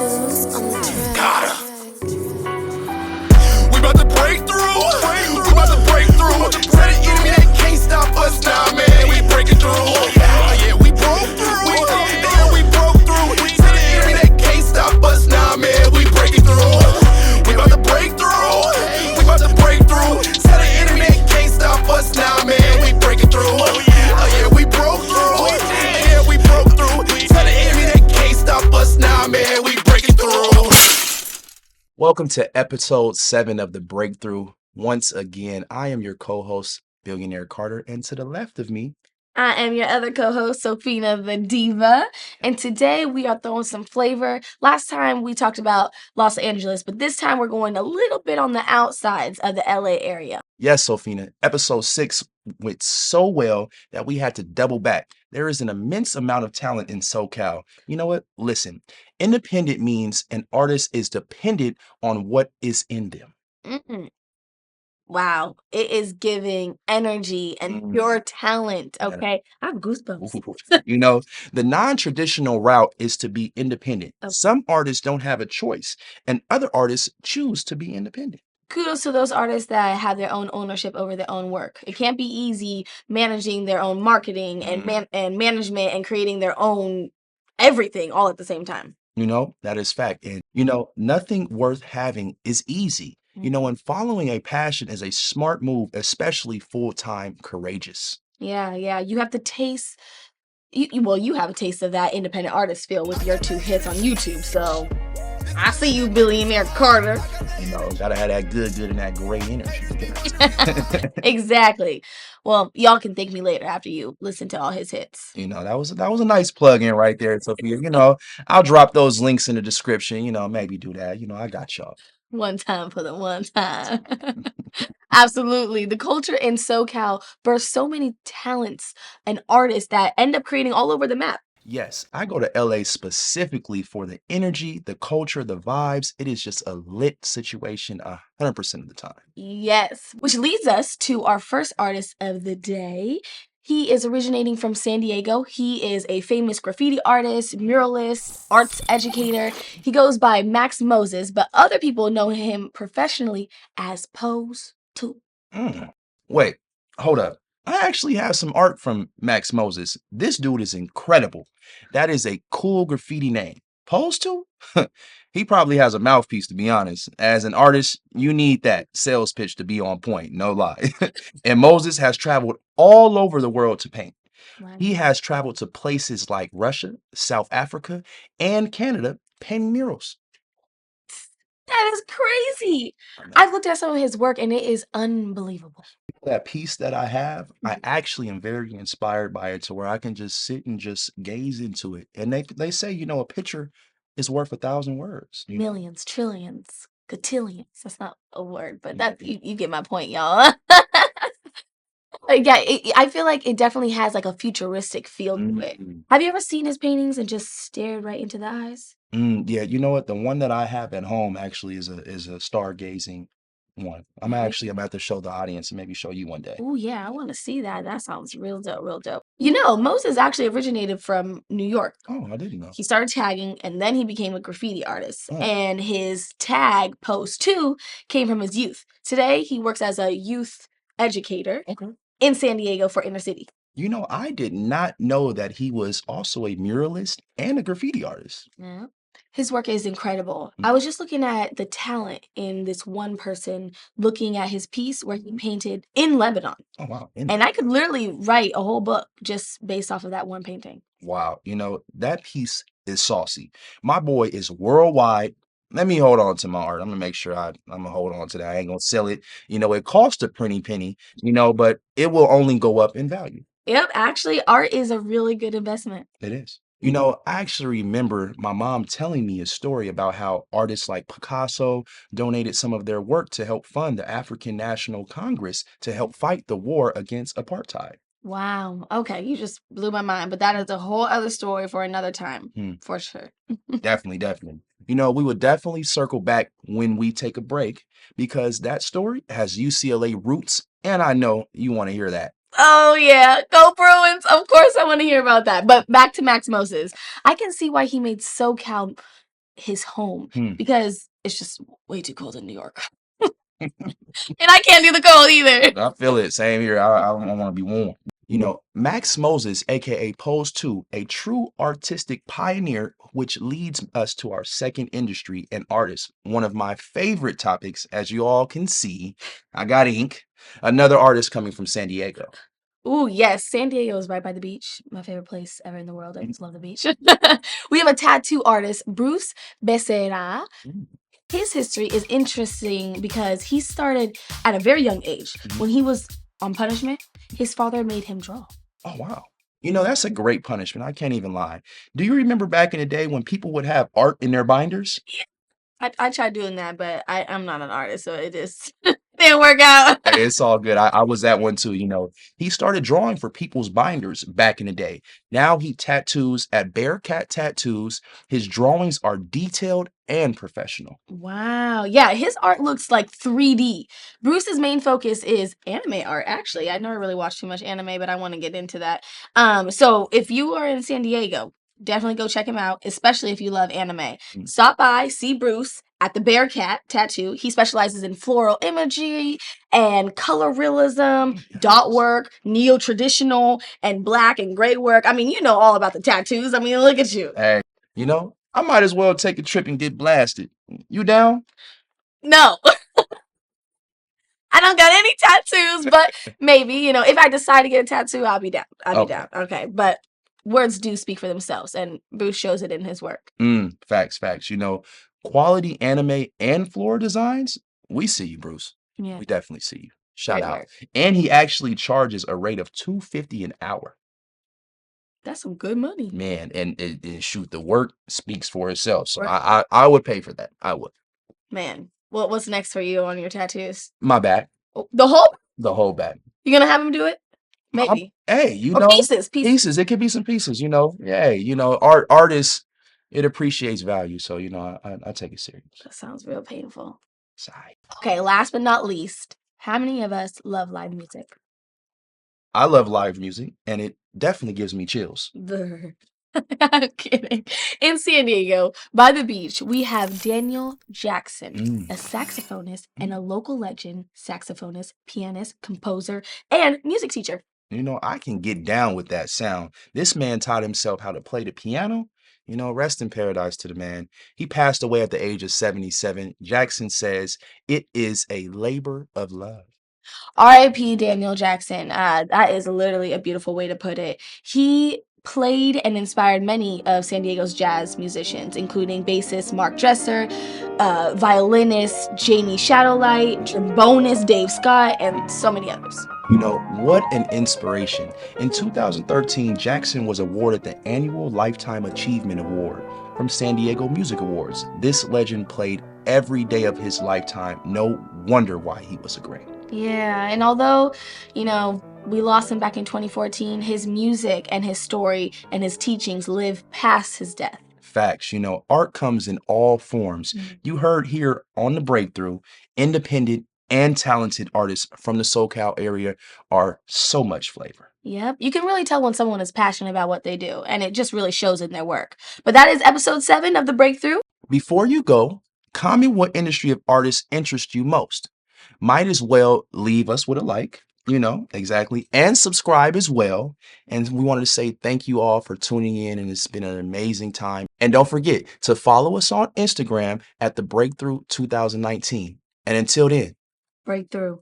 tunes on the track. Got her. We about to break through. We about to break through. Tell the enemy they can't stop us now, man. We breaking through. Yeah, we broke through. Yeah, we broke through. Tell the enemy they can't stop us now, man. We breaking through. We about to break through. We about to break through. Tell the enemy they can't stop us now, man. We breaking through. Yeah, we broke through. Yeah, we broke through. Tell the enemy they can't stop us now, man. We breaking through. Welcome to episode 7 of The Breakthrough. Once again, I am your co-host, Bilionair Carter, and to the left of me, I am your other co-host, Sophina the Diva, and today we are throwing some flavor. Last time we talked about Los Angeles, but this time we're going a little bit on the outsides of the LA area. yes, Sophina, episode 6 went so well that we had to double back. There is an immense amount of talent in SoCal. You know what? Listen, independent means an artist is dependent on what is in them. Wow, it is giving energy and pure talent, Yeah. okay? I have goosebumps. You know, the non-traditional route is to be independent. Oh. Some artists don't have a choice, and other artists choose to be independent. Kudos to those artists that have their own ownership over their own work. It can't be easy managing their own marketing and management and creating their own everything all at the same time. You know, that is fact. And, you know, nothing worth having is easy. You know, and following a passion is a smart move, especially full-time courageous. Yeah. You have to taste. You have a taste of that independent artist feel with your 2 hits on YouTube. So I see you, Bilionair Carter. You know, gotta have that good and that great energy. Exactly. Well, y'all can thank me later after you listen to all his hits. You know, that was a nice plug-in right there, Sophia. You know, I'll drop those links in the description. You know, maybe do that. You know, I got y'all. One time for the one time. Absolutely. The culture in SoCal births so many talents and artists that end up creating all over the map. Yes, I go to LA specifically for the energy, the culture, the vibes. It is just a lit situation 100% of the time. Yes. Which leads us to our first artist of the day. He is originating from San Diego. He is a famous graffiti artist, muralist, arts educator. He goes by Maxx Moses, but other people know him professionally as Pose 2. Wait, hold up. I actually have some art from Maxx Moses. This dude is incredible. That is a cool graffiti name. Pose 2? He probably has a mouthpiece, to be honest. As an artist, you need that sales pitch to be on point, no lie. And Moses has traveled all over the world to paint. Wow. He has traveled to places like Russia, South Africa, and Canada painting murals. That is crazy. I've looked at some of his work and it is unbelievable. That piece that I have, I actually am very inspired by it to where I can just sit and just gaze into it. And they say, you know, a picture is worth 1,000 words. You know? Millions, trillions, cotillions. That's not a word, but that you get my point, y'all. Yeah, I feel like it definitely has like a futuristic feel to it. Have you ever seen his paintings and just stared right into the eyes? Yeah, you know what? The one that I have at home actually is a stargazing one. I'm about to show the audience and maybe show you one day. Oh yeah, I want to see that. That sounds real dope, real dope. You know, Moses actually originated from New York. Oh, I didn't know. He started tagging and then he became a graffiti artist. Oh. And his tag, Pose 2, came from his youth. Today, he works as a youth educator in San Diego for inner city. You know, I did not know that he was also a muralist and a graffiti artist. Yeah. His work is incredible. I was just looking at the talent in this one person, looking at his piece where he painted in Lebanon. Oh, wow. And I could literally write a whole book just based off of that one painting. Wow. You know, that piece is saucy. My boy is worldwide. Let me hold on to my art. I'm going to make sure I'm going to hold on to that. I ain't going to sell it. You know, it costs a pretty penny, you know, but it will only go up in value. Yep. Actually, art is a really good investment. It is. You know, I actually remember my mom telling me a story about how artists like Picasso donated some of their work to help fund the African National Congress to help fight the war against apartheid. Wow. Okay. You just blew my mind. But that is a whole other story for another time, for sure. Definitely. You know, we would definitely circle back when we take a break because that story has UCLA roots, and I know you want to hear that. Oh, yeah. Go Bruins. Of course I want to hear about that. But back to Maxx Moses. I can see why he made SoCal his home Hmm. because it's just way too cold in New York. And I can't do the cold either. I feel it. Same here. I don't want to be warm. You know, Maxx Moses, aka Pose 2, a true artistic pioneer, which leads us to our second industry and artist. One of my favorite topics, as you all can see. I got ink. Another artist coming from San Diego. Ooh, yes. San Diego is right by the beach. My favorite place ever in the world. I just love the beach. We have a tattoo artist, Bruce Becerra. His history is interesting because he started at a very young age. When he was on punishment, his father made him draw. Oh, wow. You know, that's a great punishment. I can't even lie. Do you remember back in the day when people would have art in their binders? I tried doing that, but I'm not an artist, so it just didn't work out. Hey, it's all good. I was that one too. You know, he started drawing for people's binders back in the day. Now he tattoos at Bearcat Tattoos. His drawings are detailed and professional. Wow. Yeah, his art looks like 3D. Bruce's main focus is anime art, actually. I never really watched too much anime, but I want to get into that. So if you are in San Diego, definitely go check him out, especially if you love anime. Stop by, see Bruce at the Bearcat Tattoo. He specializes in floral imagery and color realism, dot work, neo-traditional, and black and gray work. I mean, you know all about the tattoos. I mean, look at you. Hey, you know, I might as well take a trip and get blasted. You down? No. I don't got any tattoos, but maybe, you know, if I decide to get a tattoo, I'll be down. I'll be down. Okay. But words do speak for themselves, and Bruce shows it in his work. Facts. You know, quality anime and floor designs, we see you, Bruce. Yeah. We definitely see you. Shout Great out. work. And he actually charges a rate of $250 an hour. That's some good money. Man, and shoot, the work speaks for itself. So Right. I would pay for that. I would. Man, what's next for you on your tattoos? My back. Oh, the whole back. You gonna have him do it? Maybe. Hey, you Or know, pieces. It could be some pieces, you know. Yeah, you know, artists, it appreciates value. So, you know, I take it serious. That sounds real painful. Sigh. Okay, last but not least, how many of us love live music? I love live music, and it definitely gives me chills. I'm kidding. In San Diego, by the beach, we have Daniel Jackson, a saxophonist and a local legend, saxophonist, pianist, composer, and music teacher. You know, I can get down with that sound. This man taught himself how to play the piano. You know, rest in paradise to the man. He passed away at the age of 77. Jackson says, "It is a labor of love." R.I.P. Daniel Jackson. That is literally a beautiful way to put it. He played and inspired many of San Diego's jazz musicians, including bassist Mark Dresser, violinist Jamie Shadowlight, trombonist Dave Scott, and so many others. You know, what an inspiration. In 2013, Jackson was awarded the annual Lifetime Achievement Award from San Diego Music Awards. This legend played every day of his lifetime. No wonder why he was a great. Yeah, and although, you know, we lost him back in 2014, his music and his story and his teachings live past his death. Facts. You know, art comes in all forms. You heard here on The Breakthrough, independent and talented artists from the SoCal area are so much flavor. Yep, you can really tell when someone is passionate about what they do, and it just really shows in their work. But that is episode 7 of The Breakthrough. Before you go, comment what industry of artists interest you most. Might as well leave us with a like, you know, exactly, and subscribe as well. And we wanted to say thank you all for tuning in, and it's been an amazing time. And don't forget to follow us on Instagram at The Breakthrough 2019. And until then, Breakthrough.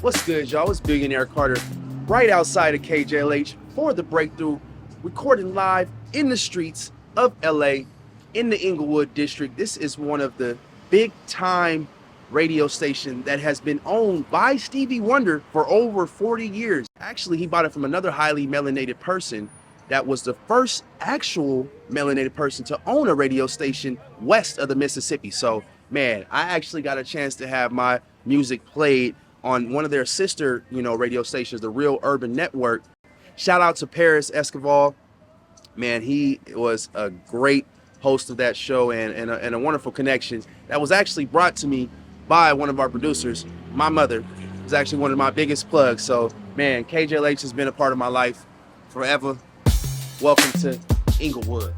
What's good, y'all? It's Billionaire Carter right outside of KJLH for The Breakthrough, recording live in the streets of LA in the Inglewood district. This is one of the big time radio stations that has been owned by Stevie Wonder for over 40 years. Actually, he bought it from another highly melanated person that was the first actual melanated person to own a radio station west of the Mississippi. So, man, I actually got a chance to have my music played on one of their sister, radio stations, the Real Urban Network. Shout out to Paris Esquivel. Man, he was a great host of that show and a wonderful connection that was actually brought to me by one of our producers. My mother is actually one of my biggest plugs. So, man, KJLH has been a part of my life forever. Welcome to Inglewood.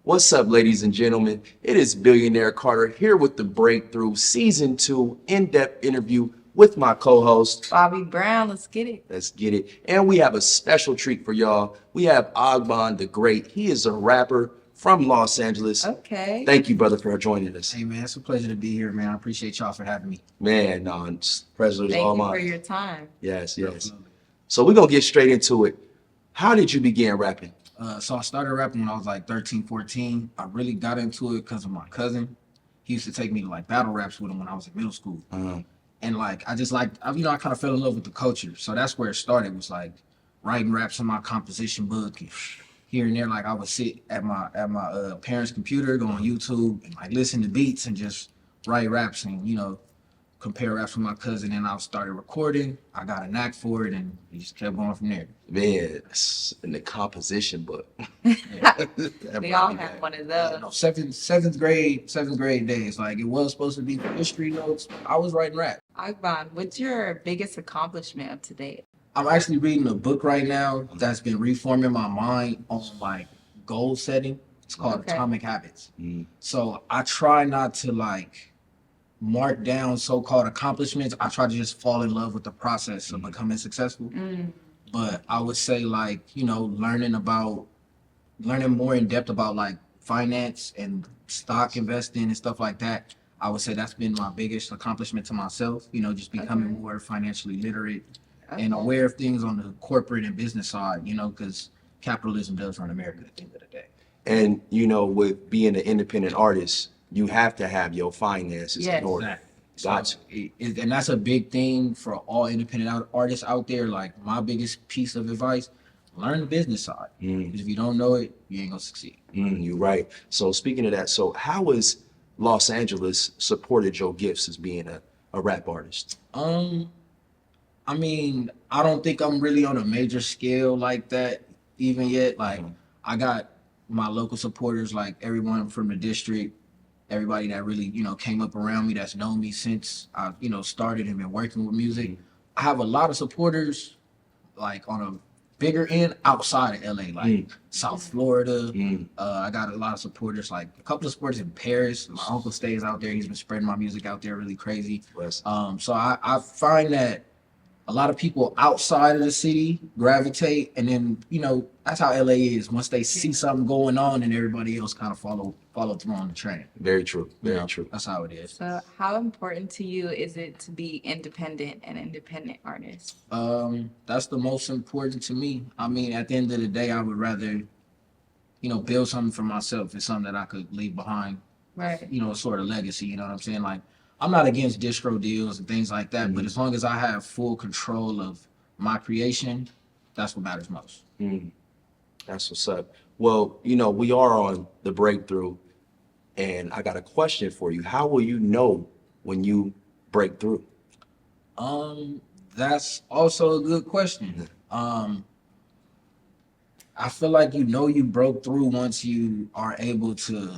What's up, ladies and gentlemen? It is Billionaire Carter here with The Breakthrough Season 2 in-depth interview with my co-host, Bobby Brown. Let's get it. Let's get it. And we have a special treat for y'all. We have Agbon the Great. He is a rapper from Los Angeles. Okay. Thank you, brother, for joining us. Hey, man, it's a pleasure to be here, man. I appreciate y'all for having me. Man, no, pleasure is all Thank you mine. for your time. Yes. Definitely. So we're going to get straight into it. How did you begin rapping? So I started rapping when I was like 13, 14. I really got into it because of my cousin. He used to take me to like battle raps with him when I was in middle school. And like, I just like, I kind of fell in love with the culture. So that's where it started, was like writing raps in my composition book. And here and there, like I would sit at my parents' computer, go on YouTube and like listen to beats and just write raps and, compare raps with my cousin. And I started recording. I got a knack for it and it just kept going from there. Man, in the composition book. We all have one of those. Seventh grade days. Like, it was supposed to be for history notes. I was writing rap. Agbon, what's your biggest accomplishment up to date? I'm actually reading a book right now that's been reforming my mind on like goal setting. It's called Okay. Atomic Habits. So I try not to like mark down so-called accomplishments. I try to just fall in love with the process of becoming successful. But I would say like, learning more in depth about like finance and stock investing and stuff like that. I would say that's been my biggest accomplishment to myself, just becoming more financially literate and aware of things on the corporate and business side, because capitalism does run America at the end of the day. And, with being an independent artist, you have to have your finances Yes. in order. Exactly. Gotcha. So, and that's a big thing for all independent artists out there. Like, my biggest piece of advice, learn the business side. Because if you don't know it, you ain't gonna succeed. You're right. So speaking of that, so how has Los Angeles supported your gifts as being a rap artist? I mean, I don't think I'm really on a major scale like that even yet. Like, I got my local supporters, like everyone from the district, everybody that really, you know, came up around me that's known me since I, you know, started and been working with music. I have a lot of supporters like on a bigger end outside of LA, like South Florida. I got a lot of supporters, like a couple of supporters in Paris. My uncle stays out there. He's been spreading my music out there really crazy. So I find that a lot of people outside of the city gravitate, and then, you know, that's how LA is. Once they see something going on, and everybody else kind of follow through on the train. Very true. You Very know, true. That's how it is. So how important to you is it to be independent, an independent artist? That's the most important to me. I mean, at the end of the day, I would rather, you know, build something for myself. It's something that I could leave behind, Right. you know, a sort of legacy. You know what I'm saying? Like, I'm not against distro deals and things like that, but as long as I have full control of my creation, that's what matters most. That's what's up. Well, you know, we are on the breakthrough, and I got a question for you. How will you know when you break through? That's also a good question. I feel like, you know, you broke through once you are able to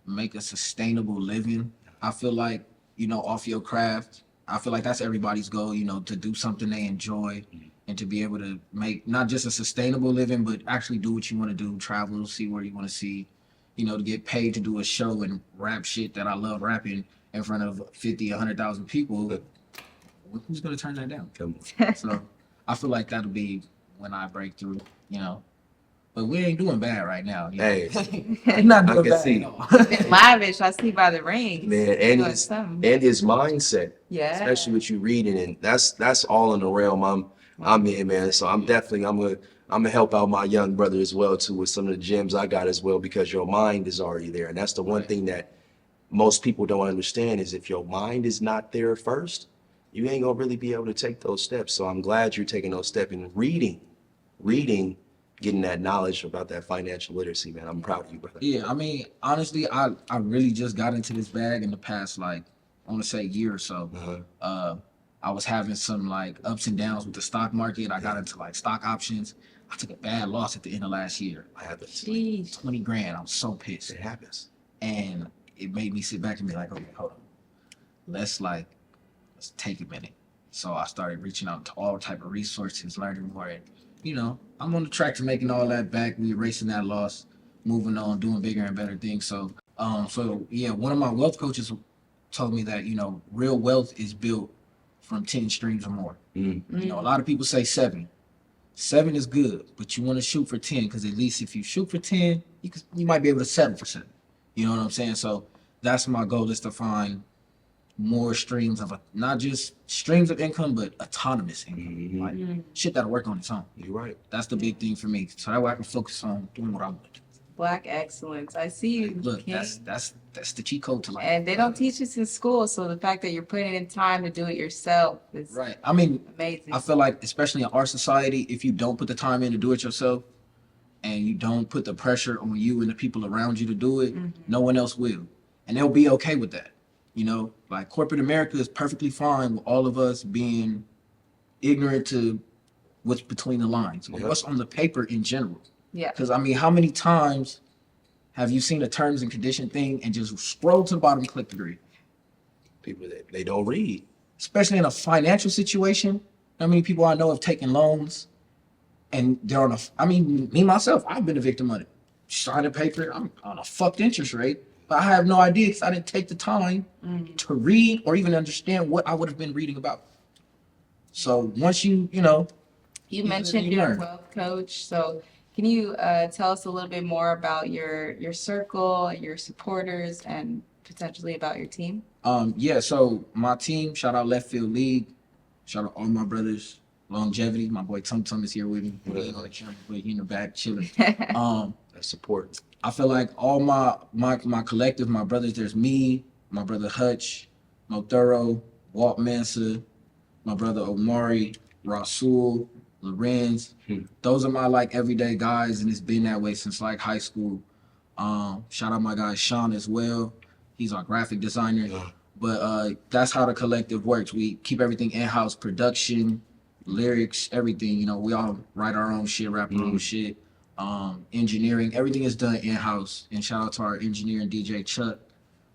make a sustainable living. I feel like, you know, off your craft. I feel like that's everybody's goal, you know, to do something they enjoy and to be able to make not just a sustainable living, but actually do what you want to do, travel, see where you want to see, you know, to get paid to do a show and rap shit that I love rapping in front of 50, 100,000 people. Who's going to turn that down? So I feel like that'll be when I break through, you know. But we ain't doing bad right now. You know? Hey, We're not I doing can bad see. at all. Lavish, I see by the rings. man, and Doing his something. and his mindset, Yeah. especially what you reading, and that's all in the realm I'm in, man. So I'm gonna help out my young brother as well too with some of the gems I got as well, because your mind is already there, and that's the one thing that most people don't understand is if your mind is not there first, you ain't gonna really be able to take those steps. So I'm glad you're taking those steps and reading, getting that knowledge about that financial literacy, man. I'm proud of you, brother. Yeah, I mean, honestly, I really just got into this bag in the past, like, I want to say year or so. I was having some like ups and downs with the stock market. I got into like stock options. I took a bad loss at the end of last year. I have this. Jeez. 20 grand. I was so pissed. It happens. And it made me sit back and be like, okay, hold on. Let's take a minute. So I started reaching out to all type of resources, learning more. And, you know, I'm on the track to making all that back. We erasing that loss, moving on, doing bigger and better things. So yeah, one of my wealth coaches told me that, you know, real wealth is built from 10 streams or more. You know, a lot of people say 7. 7 is good, but you want to shoot for 10, because at least if you shoot for 10, you might be able to settle for 7. You know what I'm saying? So that's my goal, is to find more streams of not just streams of income, but autonomous income, like shit that'll work on its own. You're right. That's the big thing for me, so that way I can focus on doing what I want to do. Black excellence. I see you. Look, King. that's the cheat code to life. And they don't teach this in school, so the fact that you're putting in time to do it yourself is Right. I mean, amazing. I feel like, especially in our society, if you don't put the time in to do it yourself, and you don't put the pressure on you and the people around you to do it, no one else will, and they'll be okay with that. You know, like corporate America is perfectly fine with all of us being ignorant to what's between the lines, or what's on the paper in general. Yeah. Because I mean, how many times have you seen a terms and condition thing and just scroll to the bottom and click agree? People they don't read. Especially in a financial situation, how many people I know have taken loans and they're on I mean, me myself, I've been a victim of it. Sign a paper, I'm on a fucked interest rate, but I have no idea because I didn't take the time to read or even understand what I would have been reading about. So once you know. You mentioned you your learn. wealth coach, so can you tell us a little bit more about your circle, your supporters, and potentially about your team? Yeah, so my team, shout out Left Field League, shout out all my brothers, Longevity, my boy Tum Tum is here with me. He ain't on the camera, but he in the back chilling. That support. I feel like all my collective, my brothers, there's me, my brother Hutch, Mo Thorough, Walt Mansa, my brother Omari, Rasul, Lorenz. Those are my like everyday guys, and it's been that way since like high school. Shout out my guy Sean as well. He's our graphic designer. But that's how the collective works. We keep everything in-house, production, lyrics, everything. You know, we all write our own shit, rap our own shit. Engineering, everything is done in-house. And shout out to our engineer and DJ Chuck.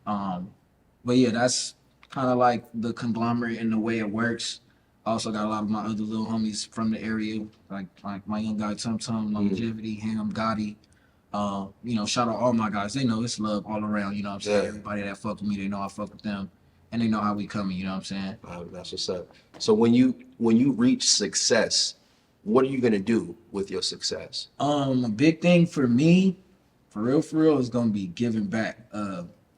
But yeah, that's kind of like the conglomerate and the way it works. I also got a lot of my other little homies from the area, like my young guy Tum Tum, Longevity, Ham, Gotti. You know, shout out all my guys. They know it's love all around. You know what I'm saying? Yeah. Everybody that fuck with me, they know I fuck with them, and they know how we coming. You know what I'm saying? That's what's up. So when you reach success, what are you gonna do with your success? A big thing for me, for real, is gonna be giving back.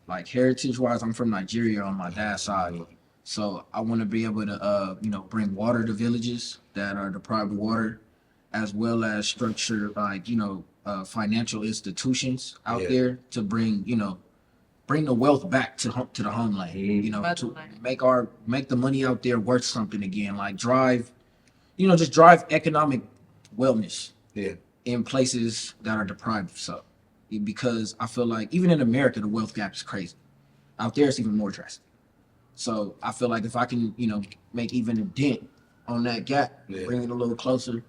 Like heritage wise, I'm from Nigeria on my dad's side, so I want to be able to, you know, bring water to villages that are deprived of water, as well as structure like, you know, financial institutions out Yeah. there to bring, you know, bring the wealth back to the homeland. You know, to Motherland. make the money out there worth something again. Like drive, you know, just drive economic wellness Yeah. in places that are deprived of so. Because I feel like even in America, the wealth gap is crazy. Out there, it's even more drastic. So I feel like if I can, you know, make even a dent on that gap, Yeah. bring it a little closer,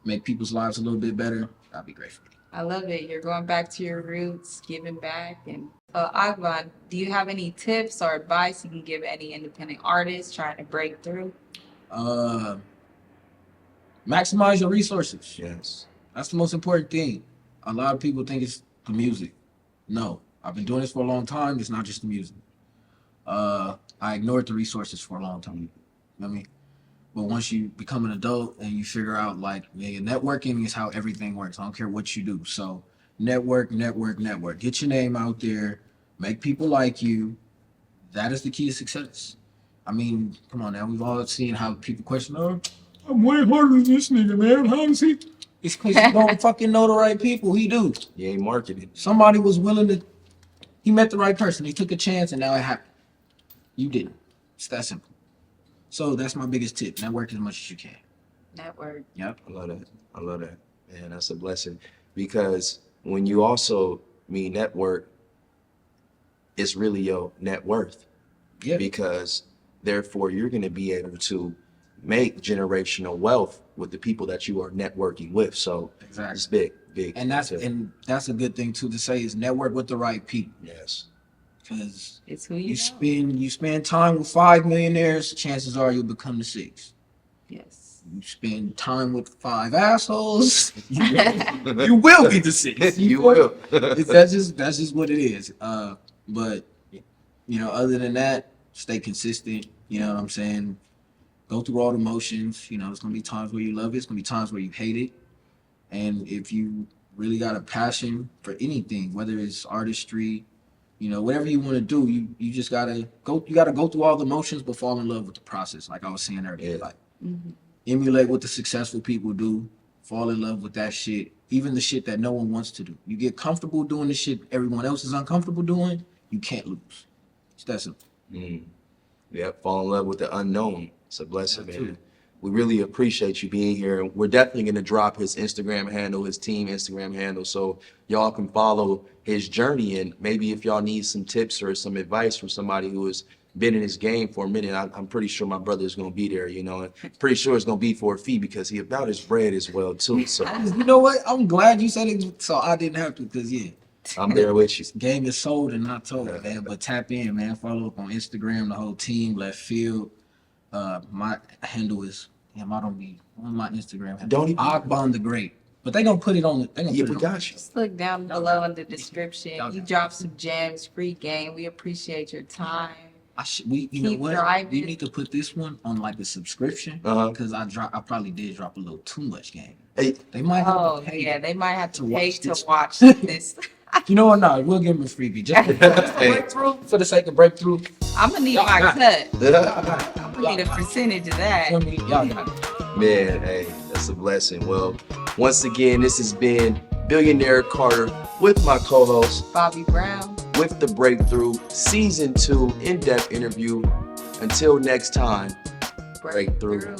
make people's lives a little bit better, that'd be great for me. I love it. You're going back to your roots, giving back. And Agbon, do you have any tips or advice you can give any independent artists trying to break through? Maximize your resources. Yes. That's the most important thing. A lot of people think it's the music. No, I've been doing this for a long time. It's not just the music. I ignored the resources for a long time. You know what I mean? But once you become an adult and you figure out like, yeah, networking is how everything works. I don't care what you do. So network. Get your name out there. Make people like you. That is the key to success. I mean, come on now. We've all seen how people question, oh, I'm way harder than this nigga, man. How is he? It's because you don't fucking know the right people. He do. You ain't marketing. Somebody was willing to, he met the right person. He took a chance and now it happened. You didn't. It's that simple. So that's my biggest tip. Network as much as you can. Network. Yep. I love that. I love that. Man, that's a blessing. Because when you also mean network, it's really your net worth. Yeah. Because therefore you're going to be able to make generational wealth with the people that you are networking with. So Exactly. it's big. And that's a good thing too to say is network with the right people. Yes. Because It's who you know. you spend time with 5 millionaires, chances are you'll become the 6. Yes. You spend time with 5 assholes, you will be the 6. You will. That's just what it is. But you know, other than that, stay consistent. You know what I'm saying? Go through all the motions. You know, there's gonna be times where you love it. It's gonna be times where you hate it. And if you really got a passion for anything, whether it's artistry, you know, whatever you want to do, you just gotta go. You gotta go through all the motions, but fall in love with the process. Like I was saying earlier, Yeah. like emulate what the successful people do. Fall in love with that shit, even the shit that no one wants to do. You get comfortable doing the shit everyone else is uncomfortable doing. You can't lose. It's that simple. Yep, fall in love with the unknown. It's a blessing, Yeah, man. too. We really appreciate you being here. We're definitely going to drop his Instagram handle, his team Instagram handle, so y'all can follow his journey. And maybe if y'all need some tips or some advice from somebody who has been in this game for a minute, I'm pretty sure my brother is going to be there, you know, and pretty sure it's going to be for a fee because he about his bread as well, too. So You know what? I'm glad you said it, so I didn't have to. Cause yeah, I'm there with you. game is sold and not told, man. But tap in, man. Follow up on Instagram, the whole team, left field. My handle is I don't be on my Instagram. Handle. Don't even- Agbon the Great. But they gonna put it on. They gonna Yeah, put we it on. got you. Just look down below in the description. Y'all You got it. drop some gems, free game. We appreciate your time. You know Keep what? driving. We need to put this one on like a subscription Uh-huh. because I probably did drop a little too much game. Hey, They might have Oh, to pay. yeah, they might have to to pay watch to this. watch this. You know what? No, we'll give them a freebie just breakthrough for the sake of breakthrough. I'm gonna need Y'all my got cut. man, I'm gonna need a percentage of that. Feel me? Y'all got it. hey, that's a blessing. Well, once again, this has been Billionaire Carter with my co-host, Bobby Brown. with the Breakthrough Season 2 in-depth interview. Until next time, Breakthrough.